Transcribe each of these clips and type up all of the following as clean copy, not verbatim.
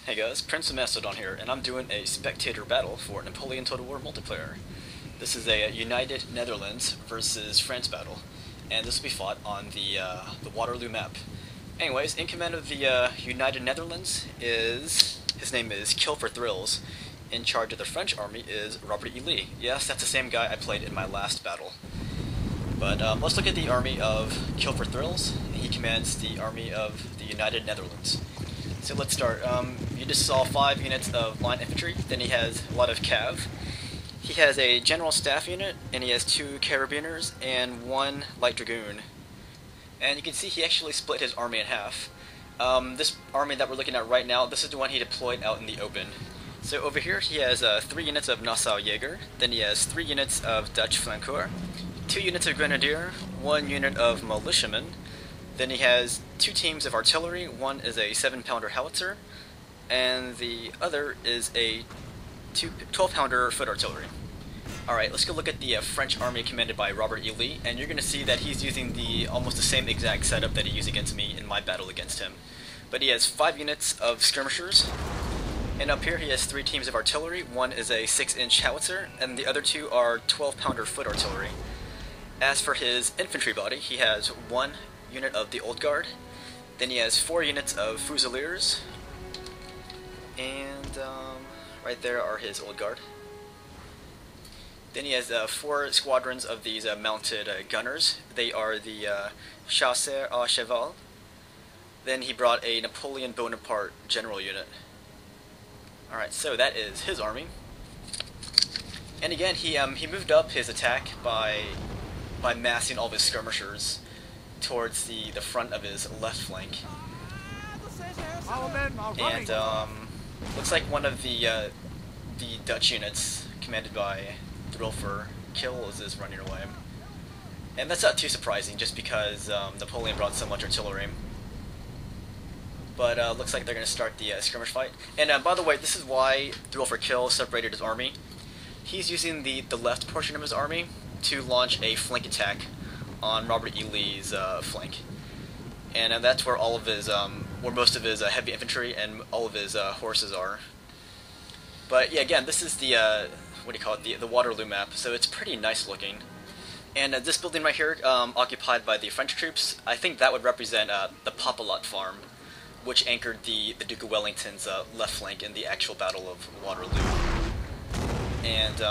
Hey guys, PrinceofMacedon here, and I'm doing a Spectator battle for Napoleon Total War multiplayer. This is a United Netherlands versus France battle, and this will be fought on the Waterloo map. Anyways, in command of the United Netherlands his name is kil4thrilz. In charge of the French army is Robert E. Lee. Yes, that's the same guy I played in my last battle. But let's look at the army of kil4thrilz. He commands the army of the United Netherlands. So let's start. You just saw 5 units of line infantry, then he has a lot of cav. He has a general staff unit, and he has 2 carabiners and 1 light dragoon. And you can see he actually split his army in half. This army that we're looking at right now, this is the one he deployed out in the open. So over here he has 3 units of Nassau Jaeger, then he has 3 units of Dutch flanker, 2 units of grenadier, 1 unit of militiamen. Then he has 2 teams of artillery. One is a 7-pounder howitzer, and the other is a 12-pounder foot artillery. Alright, let's go look at the French army commanded by Robert E. Lee, and you're going to see that he's using almost the same exact setup that he used against me in my battle against him. But he has 5 units of skirmishers, and up here he has 3 teams of artillery. One is a 6-inch howitzer, and the other 2 are 12-pounder foot artillery. As for his infantry body, he has 1 unit of the Old Guard, then he has 4 units of Fusiliers, and right there are his Old Guard. Then he has 4 squadrons of these mounted gunners. They are the Chasseurs à Cheval. Then he brought a Napoleon Bonaparte general unit. Alright, so that is his army. And again, he moved up his attack by massing all of his skirmishers towards the front of his left flank. And looks like one of the Dutch units commanded by kil4thrilz is running away. And that's not too surprising, just because Napoleon brought so much artillery. But looks like they're going to start the skirmish fight. And by the way, this is why kil4thrilz separated his army. He's using the left portion of his army to launch a flank attack on Robert E. Lee's flank, and that's where all of his, where most of his heavy infantry and all of his horses are. But yeah, again, this is the what do you call it? The Waterloo map. So it's pretty nice looking. And this building right here, occupied by the French troops, I think that would represent the Popolot farm, which anchored the Duke of Wellington's left flank in the actual Battle of Waterloo. And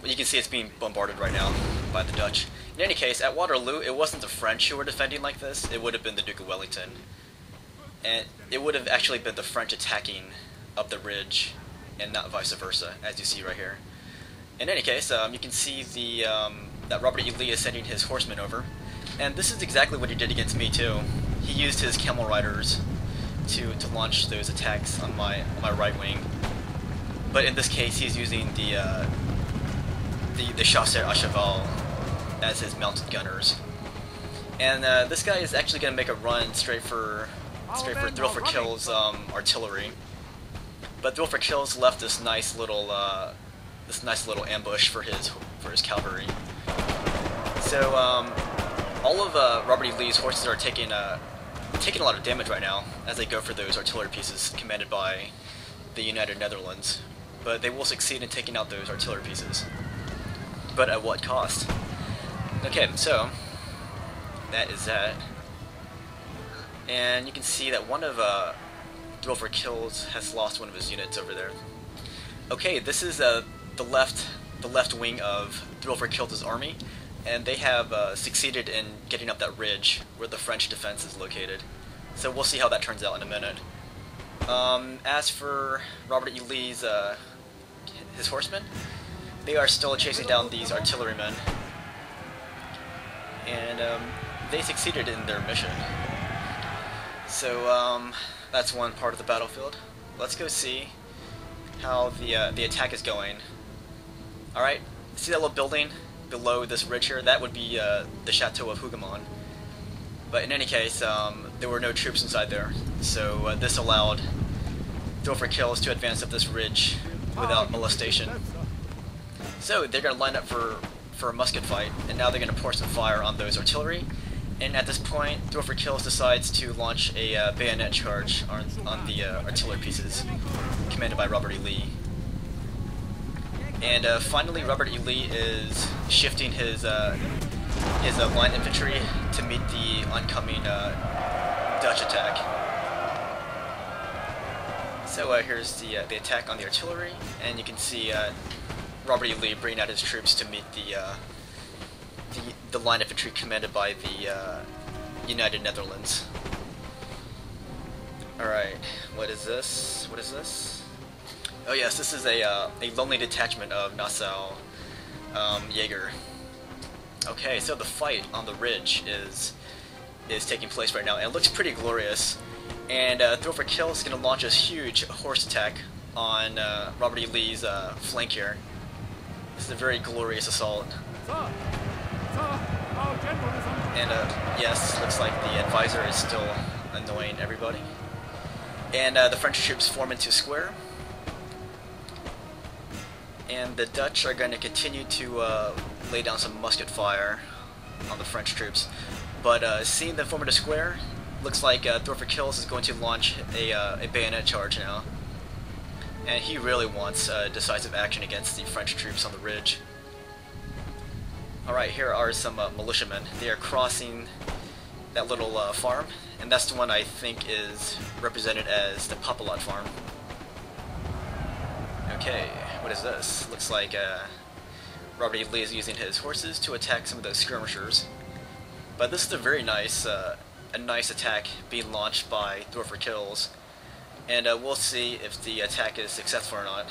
you can see it's being bombarded right now by the Dutch. In any case, at Waterloo, it wasn't the French who were defending like this, it would have been the Duke of Wellington. And it would have actually been the French attacking up the ridge, and not vice versa, as you see right here. In any case, you can see that Robert E. Lee is sending his horsemen over. And this is exactly what he did against me too. He used his camel riders to launch those attacks on my right wing. But in this case, he's using the Chasseurs à Cheval as his mounted gunners. And this guy is actually going to make a run straight for kil4thrilz's artillery. But kil4thrilz left this nice little ambush for his cavalry. So all of Robert E. Lee's horses are taking a lot of damage right now as they go for those artillery pieces commanded by the United Netherlands. But they will succeed in taking out those artillery pieces. But at what cost? Okay, so that is that. And you can see that one of kil4thrilz has lost one of his units over there. Okay, this is the left wing of kil4thrilz's army, and they have succeeded in getting up that ridge where the French defense is located. So we'll see how that turns out in a minute. As for Robert E. Lee's his horsemen, they are still chasing down these artillerymen, and they succeeded in their mission. So that's one part of the battlefield. Let's go see how the attack is going. Alright, see that little building below this ridge here? That would be the Chateau of Hougoumont. But in any case, there were no troops inside there, so this allowed kil4thrilz to advance up this ridge without molestation. So they're going to line up for a musket fight, and now they're going to pour some fire on those artillery, And at this point, Throw for Kills decides to launch a bayonet charge on the artillery pieces, commanded by Robert E. Lee. And finally, Robert E. Lee is shifting his line infantry to meet the oncoming Dutch attack. So here's the attack on the artillery, and you can see Robert E. Lee bringing out his troops to meet the line infantry commanded by the United Netherlands. Alright, what is this? What is this? Oh yes, this is a lonely detachment of Nassau Jaeger. Okay, so the fight on the ridge is taking place right now, and it looks pretty glorious. And Throw for Kills is going to launch this huge horse attack on Robert E. Lee's flank here. This is a very glorious assault. And yes, looks like the advisor is still annoying everybody. And the French troops form into square. And the Dutch are going to continue to lay down some musket fire on the French troops. But seeing them form into square, looks like Throw for Kills is going to launch a bayonet charge now. And he really wants decisive action against the French troops on the ridge. Alright, here are some militiamen. They are crossing that little farm, and that's the one I think is represented as the Papalot farm. Okay, what is this? Looks like Robert E. Lee is using his horses to attack some of those skirmishers. But this is a very nice, a nice attack being launched by Throw for Kills, and we'll see if the attack is successful or not.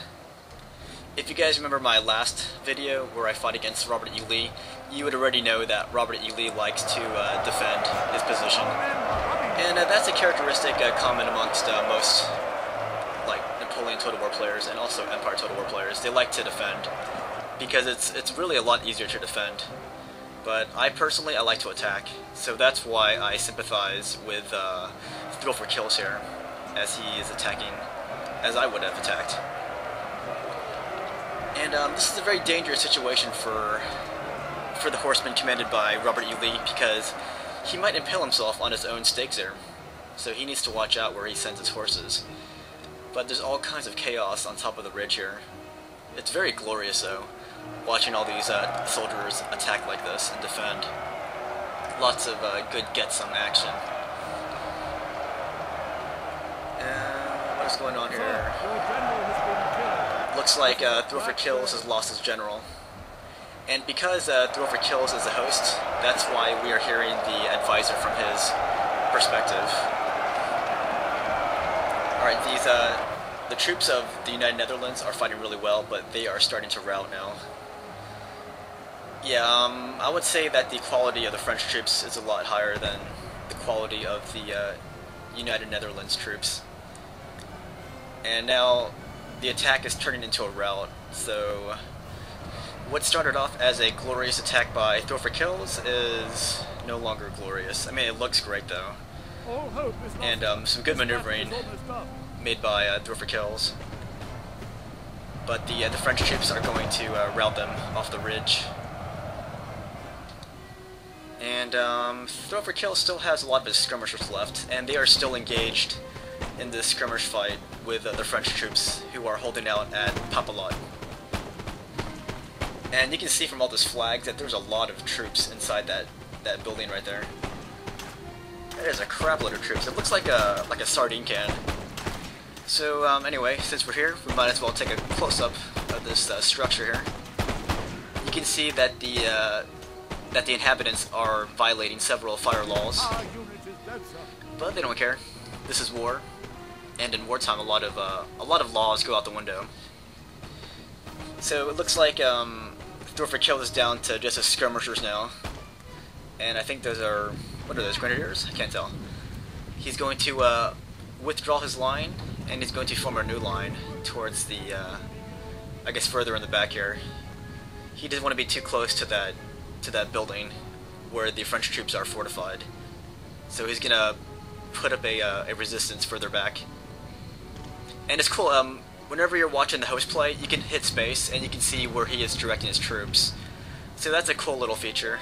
If you guys remember my last video where I fought against Robert E. Lee, you would already know that Robert E. Lee likes to defend his position. And that's a characteristic common amongst most like Napoleon Total War players and also Empire Total War players. They like to defend because it's really a lot easier to defend. But I personally like to attack, so that's why I sympathize with Throw for Kills here, as he is attacking as I would have attacked. And this is a very dangerous situation for the horseman commanded by Robert E. Lee, because he might impale himself on his own stakes there. So he needs to watch out where he sends his horses. But there's all kinds of chaos on top of the ridge here. It's very glorious though, watching all these soldiers attack like this and defend. Lots of good get-some action. What's going on here? Looks like Throw for Kills has lost his general. And because Throw for Kills is the host, that's why we are hearing the advisor from his perspective. Alright, the troops of the United Netherlands are fighting really well, but they are starting to rout now. Yeah, I would say that the quality of the French troops is a lot higher than the quality of the United Netherlands troops. And now the attack is turning into a rout, so what started off as a glorious attack by Throw for Kills is no longer glorious. I mean, it looks great though. And some good maneuvering made by Throw for Kills. But the French troops are going to rout them off the ridge. And Throw for Kills still has a lot of his skirmishers left, and they are still engaged in this skirmish fight with the French troops who are holding out at Papalot. And you can see from all those flags that there's a lot of troops inside that building right there. There's a crap load of troops. It looks like a sardine can. So anyway, since we're here, we might as well take a close-up of this structure here. You can see that the inhabitants are violating several fire laws, but they don't care. This is war, and in wartime, a lot of laws go out the window. So it looks like Throw for Kill is down to just his skirmishers now, and I think those are, what are those, grenadiers? I can't tell. He's going to withdraw his line, and he's going to form a new line towards the, I guess further in the back here. He doesn't want to be too close to that building where the French troops are fortified. So he's gonna put up a resistance further back. And it's cool, whenever you're watching the host play, you can hit space and you can see where he is directing his troops. So that's a cool little feature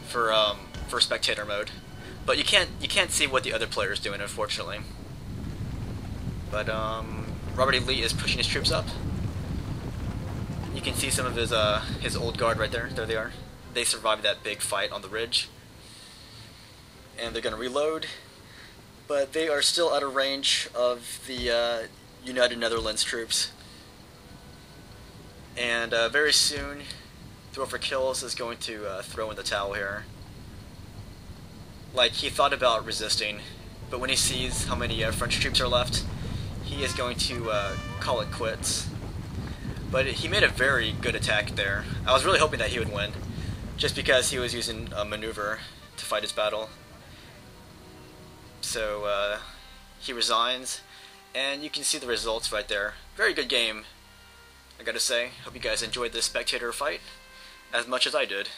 for for spectator mode, but you can't see what the other player is doing, unfortunately. But Robert E. Lee is pushing his troops up. You can see some of his old guard right there. There they are. They survived that big fight on the ridge, and they're going to reload. But they are still out of range of the United Netherlands troops. And very soon, kil4thrilz is going to throw in the towel here. Like, he thought about resisting, but when he sees how many French troops are left, he is going to call it quits. But he made a very good attack there. I was really hoping that he would win, just because he was using a maneuver to fight his battle. So he resigns, and you can see the results right there. Very good game, I gotta say. Hope you guys enjoyed this spectator fight as much as I did.